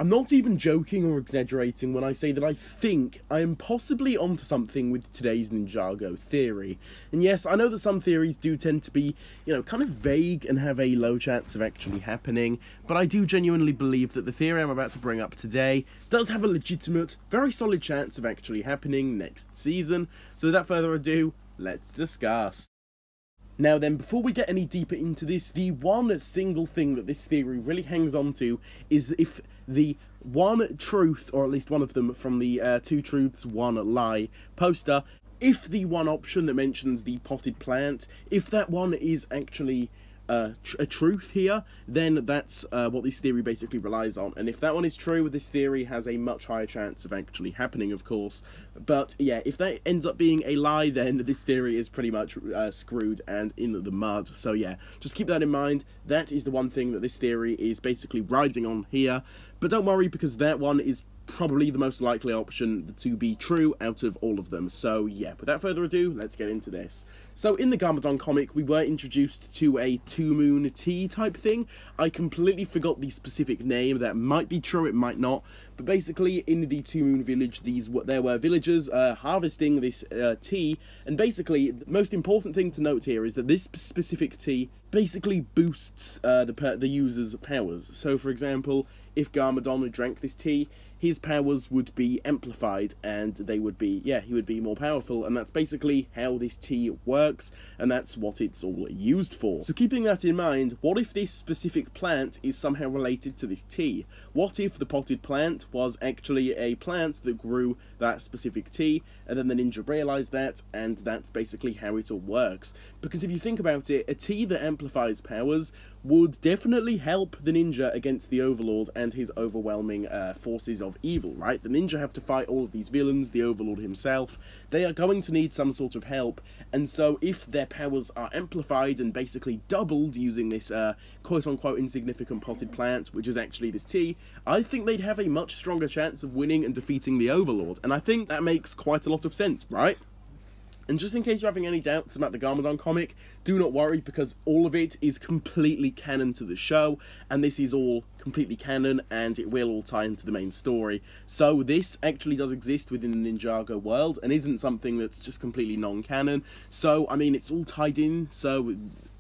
I'm not even joking or exaggerating when I say that I think I am possibly onto something with today's Ninjago theory. And yes, I know that some theories do tend to be, kind of vague and have a low chance of actually happening, but I do genuinely believe that the theory I'm about to bring up today does have a legitimate, very solid chance of actually happening next season. So without further ado, let's discuss. Now then, before we get any deeper into this, the one single thing that this theory really hangs on to is if the one truth, or at least one of them from the Two Truths, One Lie poster, if the one option that mentions the potted plant, if that one is actually a truth here, then that's what this theory basically relies on. And if that one is true, this theory has a much higher chance of actually happening, of course. But yeah, if that ends up being a lie, then this theory is pretty much screwed and in the mud. So yeah, just keep that in mind. That is the one thing that this theory is basically riding on here. But don't worry, because that one is probably the most likely option to be true out of all of them. So yeah, without further ado, let's get into this. So in the Garmadon comic, we were introduced to a two-moon tea type thing. I completely forgot the specific name. That might be true, it might not. But basically, in the two-moon village, there were villagers harvesting this tea. And basically, the most important thing to note here is that this specific tea basically boosts the user's powers. So for example, if Garmadon drank this tea, his powers would be amplified, and they would be, he would be more powerful, and that's basically how this tea works, and that's what it's all used for. So keeping that in mind, what if this specific plant is somehow related to this tea? What if the potted plant was actually a plant that grew that specific tea, and then the ninja realized that, and that's basically how it all works? Because if you think about it, a tea that amplifies powers would definitely help the ninja against the Overlord and his overwhelming forces of evil, right? The ninja have to fight all of these villains, the Overlord himself. They are going to need some sort of help, and so if their powers are amplified and basically doubled using this quote-unquote insignificant potted plant, which is actually this tea, I think they'd have a much stronger chance of winning and defeating the Overlord, and I think that makes quite a lot of sense, right? And just in case you're having any doubts about the Garmadon comic, do not worry, because all of it is completely canon to the show, and this is all completely canon, and it will all tie into the main story. So this actually does exist within the Ninjago world, and isn't something that's just completely non-canon. So, I mean, it's all tied in, so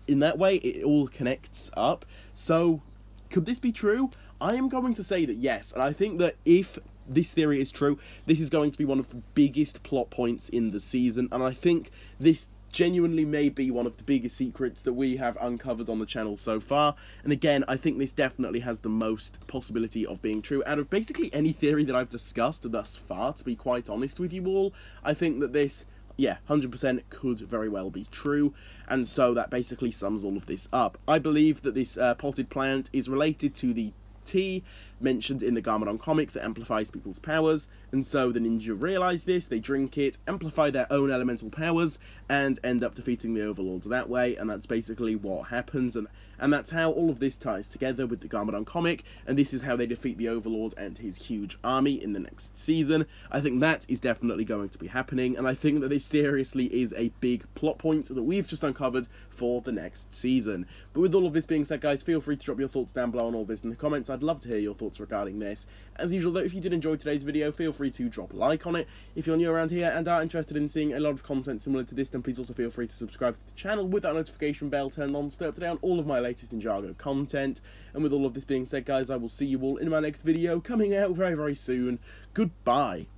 in that way, it all connects up. So, could this be true? I am going to say that yes, and I think that if this theory is true, this is going to be one of the biggest plot points in the season, and I think this genuinely may be one of the biggest secrets that we have uncovered on the channel so far. And again, I think this definitely has the most possibility of being true out of basically any theory that I've discussed thus far, to be quite honest with you all. I think that this, 100% could very well be true, and so that basically sums all of this up. I believe that this potted plant is related to the tea mentioned in the Garmadon comic that amplifies people's powers, and so the ninja realise this, they drink it, amplify their own elemental powers, and end up defeating the Overlords that way, and that's basically what happens, and that's how all of this ties together with the Garmadon comic, and this is how they defeat the Overlord and his huge army in the next season. I think that is definitely going to be happening, and I think that this seriously is a big plot point that we've just uncovered for the next season. But with all of this being said, guys, feel free to drop your thoughts down below on all this in the comments. I'd love to hear your thoughts regarding this. As usual though, if you did enjoy today's video, feel free to drop a like on it. If you're new around here and are interested in seeing a lot of content similar to this, then please also feel free to subscribe to the channel with that notification bell turned on to stay up to date on all of my latest Ninjago content. And with all of this being said, guys, I will see you all in my next video coming out very, very soon. Goodbye.